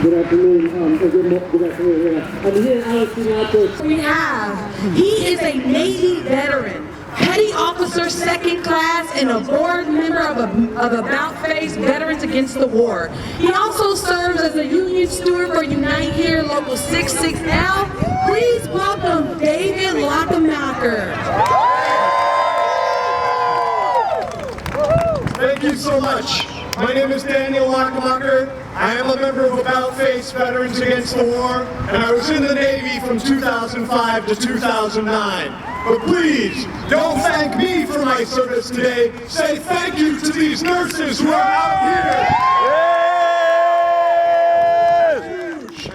Good afternoon. Good afternoon. I'm here, Alex. We have. He is a Navy veteran, petty officer, second class, and a board member of About Face Veterans Against the War. He also serves as a union steward for Unite Here Local 66L. Please welcome David Lockamacher. Thank you so much. My name is Daniel Lockamacher. I am a member of About Face Veterans Against the War, and I was in the Navy from 2005 to 2009. But please, don't thank me for my service today. Say thank you to these nurses who are out here.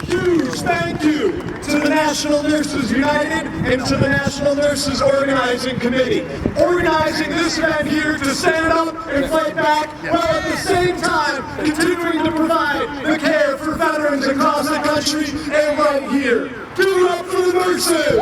Huge thank you to the National Nurses United and to the National Nurses Organizing Committee. Organizing this event here to stand up and fight back, while at the same time continuing to provide the care for veterans across the country and right here. Give it up for the nurses!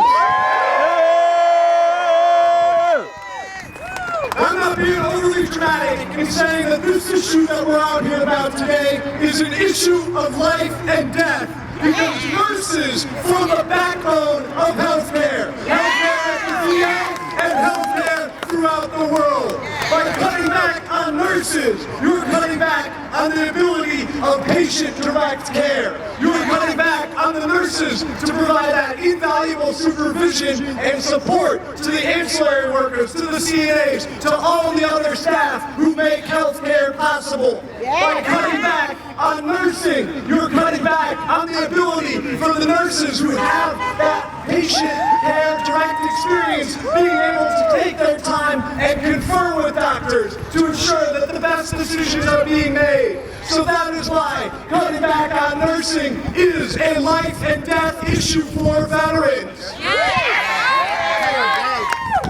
I'm not being overly dramatic in saying that this issue that we're out here about today is an issue of life and death. Because nurses form the backbone of healthcare. Healthcare at the VA and healthcare throughout the world. By cutting back on nurses, you're cutting back on the ability of patient direct care. You're cutting back on the nurses to provide that invaluable supervision and support to the ancillary workers, to the CNAs, to all the other staff who make healthcare possible. By cutting back on nursing, you're cutting back on the ability for the nurses who have that patient care direct experience being able to take their time and confer with doctors to ensure that the best decisions are being made. So that is why cutting back on nursing is a life and death issue for veterans.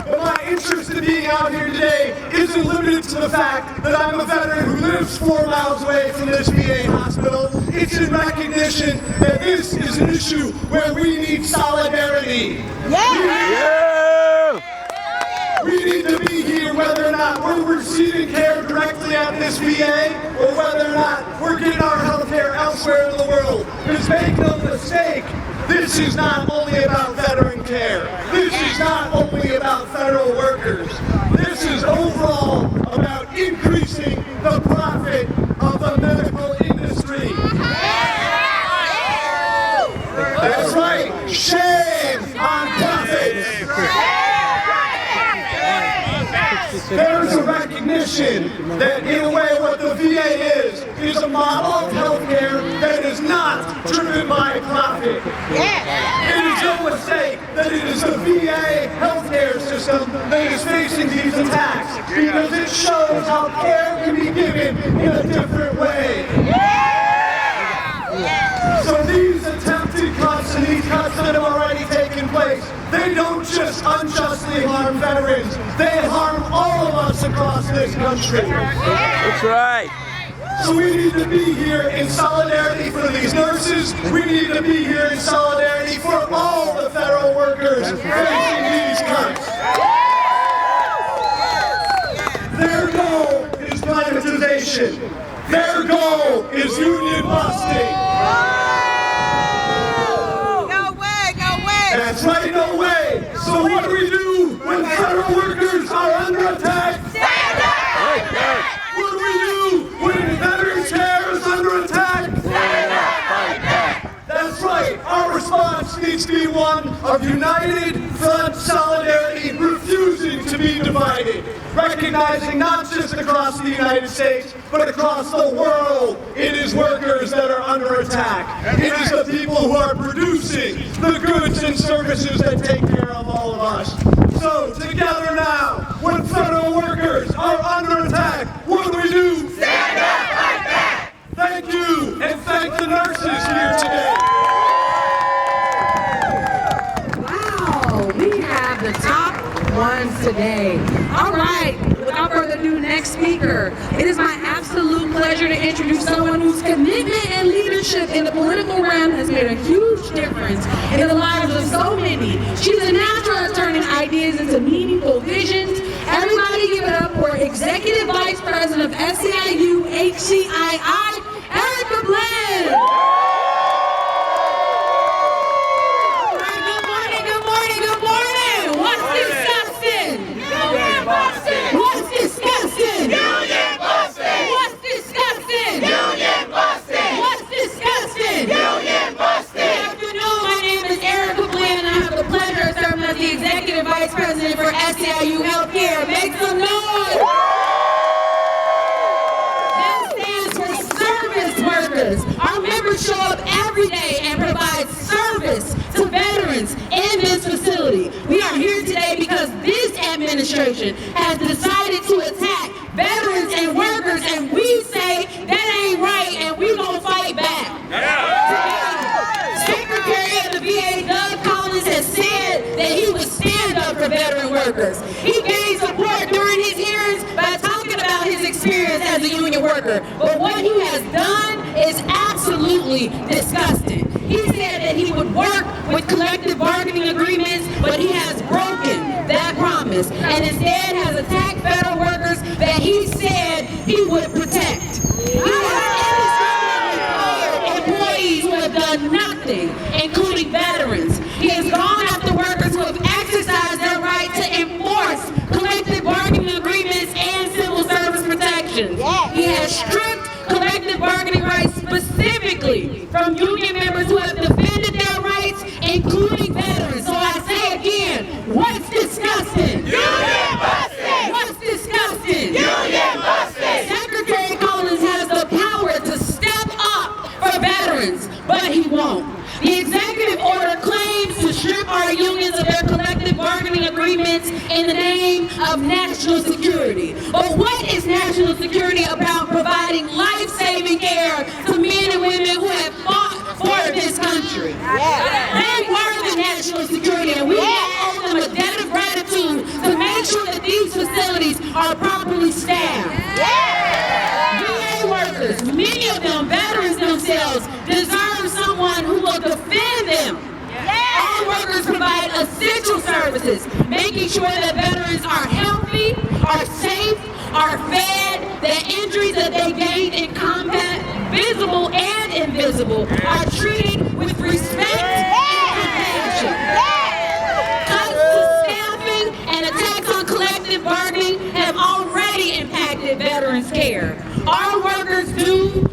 But my interest in being out here today isn't limited to the fact that I'm a veteran who lives 4 miles away from this VA hospital. It's in recognition that this is an issue where we need solidarity. We need to be here whether or not we're receiving care directly at this VA or whether or not we're getting our health care elsewhere in the world. Because make no mistake, this is not only about veteran care. This is not only about federal workers. This is overall about increasing the profit of the medical industry. That's right. Shame on profits. There's a recognition that in a way what the VA is a model of healthcare that is not driven by profit. It is no mistake that it is the VA healthcare system that is facing these attacks because it shows how care can be given in a different way. So these attempted cuts and these cuts that have already taken place, they don't just unjustly harm veterans, they harm all of us across this country. That's right. So we need to be here in solidarity for these nurses. We need to be here in solidarity for all the federal workers facing these cuts. Their goal is privatization. Their goal is union busting. That's right, no way! So what do we do when federal workers are under attack? Stand up! What do we do when veterans care is under attack? Stand up! Fight back! That's right, our response needs to be one of united front solidarity, refusing to be divided, recognizing not just across the United States, but across the world, it is workers that are under attack. It is the people who are producing the goods and services that take care of all of us. So together now, when federal workers are under attack, what do we do? Stand up, fight back! Thank you, and thank the nurses here today. Wow, we have the top ones today. All right, without further ado, next speaker. It is my absolute pleasure to introduce someone whose commitment and leadership in the political realm has made a huge difference in the lives of so many. She's a natural at turning ideas into meaningful visions. Everybody give it up for Executive Vice President of SEIU HCII, Erica Bland. administration has decided to attack veterans and workers, and we say that ain't right, and we gonna fight back. Secretary of the VA, Doug Collins, has said that he would stand up for veteran workers. He gained support during his hearings by talking about his experience as a union worker, but what he has done is absolutely disgusting. He said that he would work with collective bargaining agreements, but he has broken that promise and instead has attacked federal workers that he said he would protect. He has fired employees who have done nothing, including veterans. He has gone after workers who have exercised their right to enforce collective bargaining agreements and civil service protections. He has stripped collective bargaining rights specifically from union members who have defended their rights, including veterans. So I say again, what's disgusting? Union busting! What's disgusting? Union busting! Secretary Collins has the power to step up for veterans, but he won't. The executive order claims to strip our unions of their collective bargaining agreements in the name of national security. But what is national security about providing life-saving care to men and women who have fought for this country? They were the national security, and we owe them a debt of gratitude to make sure that these facilities are properly staffed. VA workers, many of them veterans themselves, deserve someone who will defend them. All workers provide essential services, making sure that veterans are healthy, are safe, are fed, that injuries that they gained in combat, visible and invisible, are treated with respect and compassion. Cuts to staffing and attacks on collective bargaining have already impacted veterans' care. Our workers do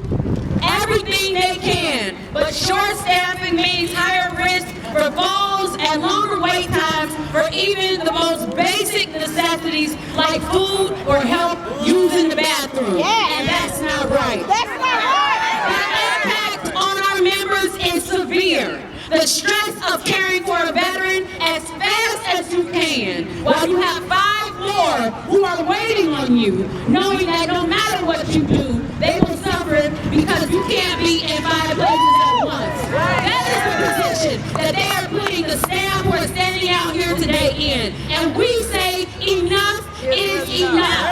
everything they can, but short staffing means higher risk for falls and longer wait times for even the most basic necessities like food or help using the bathroom. And that's not right. The impact on our members is severe. The stress of caring for a veteran as fast as you can, while you have 5 more who are waiting on you, knowing that no matter what you do, they will suffer because you can't be in 5 places at once. That is the position that they are putting the staff who are standing out here today in. And we say enough is enough.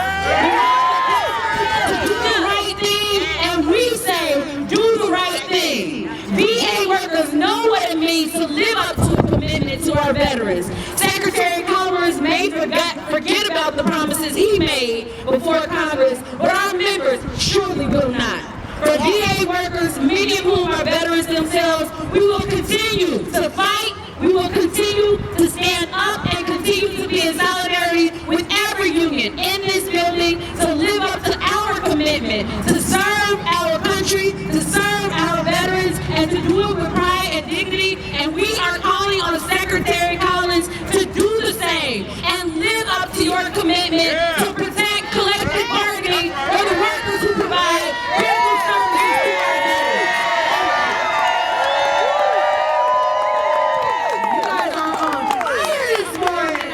To do the right thing, and we say do the right thing. VA workers know what it means to live up to a commitment to our veterans. Secretary Collins may forget about the promises he made before Congress, but our members surely will not. For VA workers, many of whom are veterans themselves, we will continue to fight, we will continue to stand up and continue to be in solidarity with every union in this building to live up to our commitment, to serve our country, to serve our veterans, and to do it with pride and dignity. And we are calling on Secretary Collins to do the same and live up to your commitment to protect collective bargaining for the workers who provide critical services to our veterans. You guys are on fire this morning.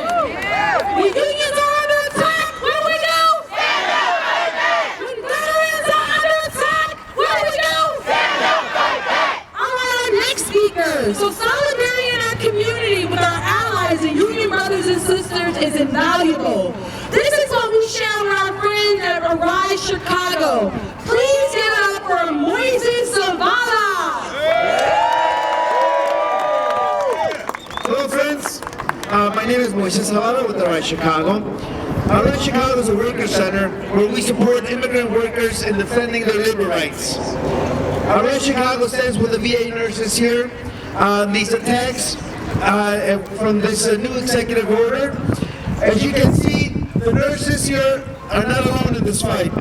The unions are under attack. What do we do? Stand up, fight back! When veterans are under attack, what do we do? Stand up, fight back! All right, our next speaker. So solidarity in our community with our allies and union brothers and sisters is invaluable. This is what we share with our friends at Arise Chicago. Please give it up for Moises Zavala. Hello friends, my name is Moises Zavala with Arise Chicago. Arise Chicago is a worker center where we support immigrant workers in defending their labor rights. Arise Chicago stands with the VA nurses here on these attacks from this new executive order. As you can see, the nurses here are not alone in this fight.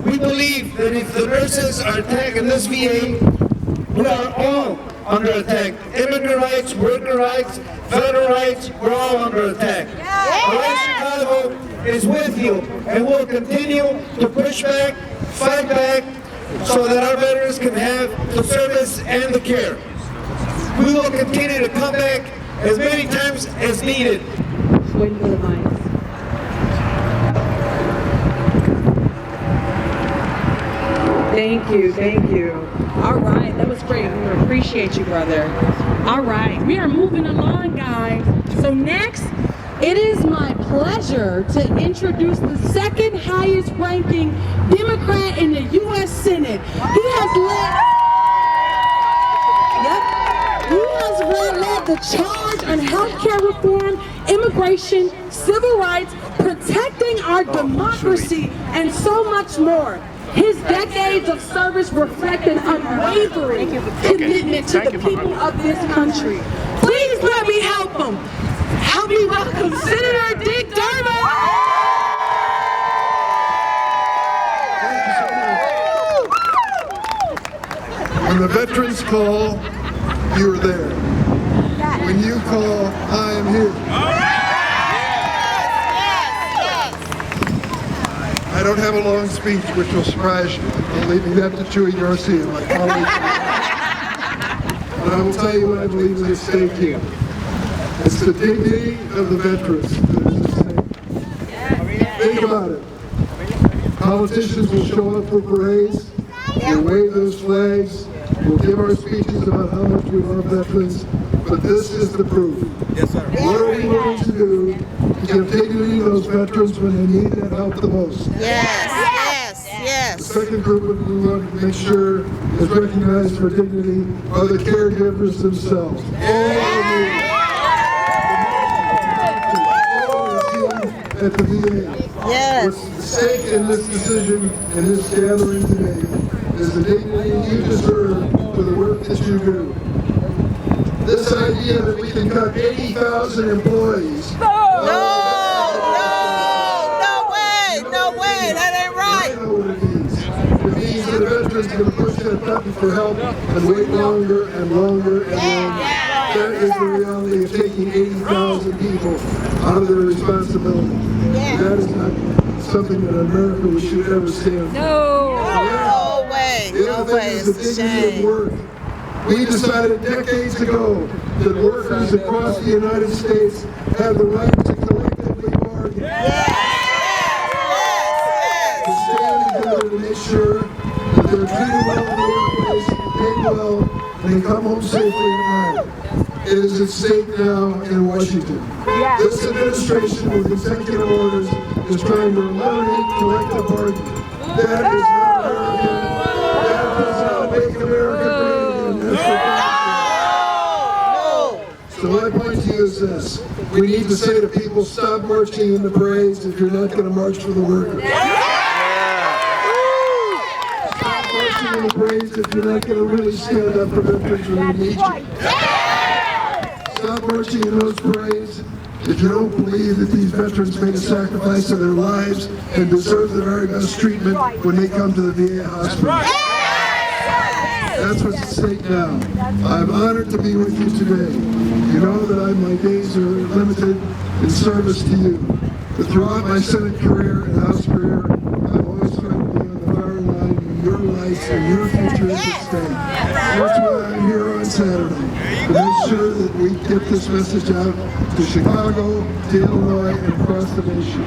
We believe that if the nurses are attacked in this VA, we are all under attack. Immigrant rights, worker rights, federal rights, we're all under attack. Arise Chicago is with you and will continue to push back, fight back, so that our veterans can have the service and the care. We will continue to come back as many times as needed. Waiting for the mics. Thank you, thank you. All right, that was great. We appreciate you, brother. All right, we are moving along, guys. So next, it is my pleasure to introduce the second highest ranking Democrat in the U.S. Senate. He has led the charge on healthcare reform, immigration, civil rights, protecting our democracy, and so much more. His decades of service reflect an unwavering commitment to the people of this country. Please let me help him. Help me welcome Senator Dick Durbin. When the veterans call, you are there. When you call, I am here. I don't have a long speech, which will surprise you. I'm leaving that to Chewy Garcia, my colleague. But I will tell you what I believe is at stake here. It's the dignity of the veterans that is at stake. Think about it. Politicians will show up for parades, we'll wave those flags, we'll give our speeches about how much we love veterans, but this is the proof. Yes, sir. What are we willing to do to give dignity to those veterans when they need that help the most? The second group that we want to make sure is recognized for dignity are the caregivers themselves. All at the VA. What's at stake in this decision, in this gathering today, is the dignity you deserve for the work that you do. This idea that we can cut 80,000 employees. No way, that ain't right. I know what it means. It means that the veterans are going to push that button for help and wait longer and longer and longer. That is the reality of taking 80,000 people out of their responsibility. That is not something that America should ever stand for. No way, The other thing is the dignity of work. We decided decades ago that workers across the United States have the right to collectively bargain. To stand together to make sure that they're treated well in the workplace, paid well, and they come home safely at night. It is at stake now in Washington. This administration with executive orders is trying to eliminate collective bargaining. That is not American. That does not make America great again. So my point to you is this. We need to say to people, stop marching in the parades if you're not going to march for the workers. Stop marching in the parades if you're not going to really stand up for veterans when they need you. Stop marching in those parades if you don't believe that these veterans made a sacrifice of their lives and deserve the very best treatment when they come to the VA hospital. That's what's at stake now. I'm honored to be with you today. You know that my days are limited in service to you. But throughout my Senate career and House career, I've always tried to be on the firing line in your life and your future is at stake. That's why I'm here on Saturday, to make sure that we get this message out to Chicago, to Illinois, and across the nation.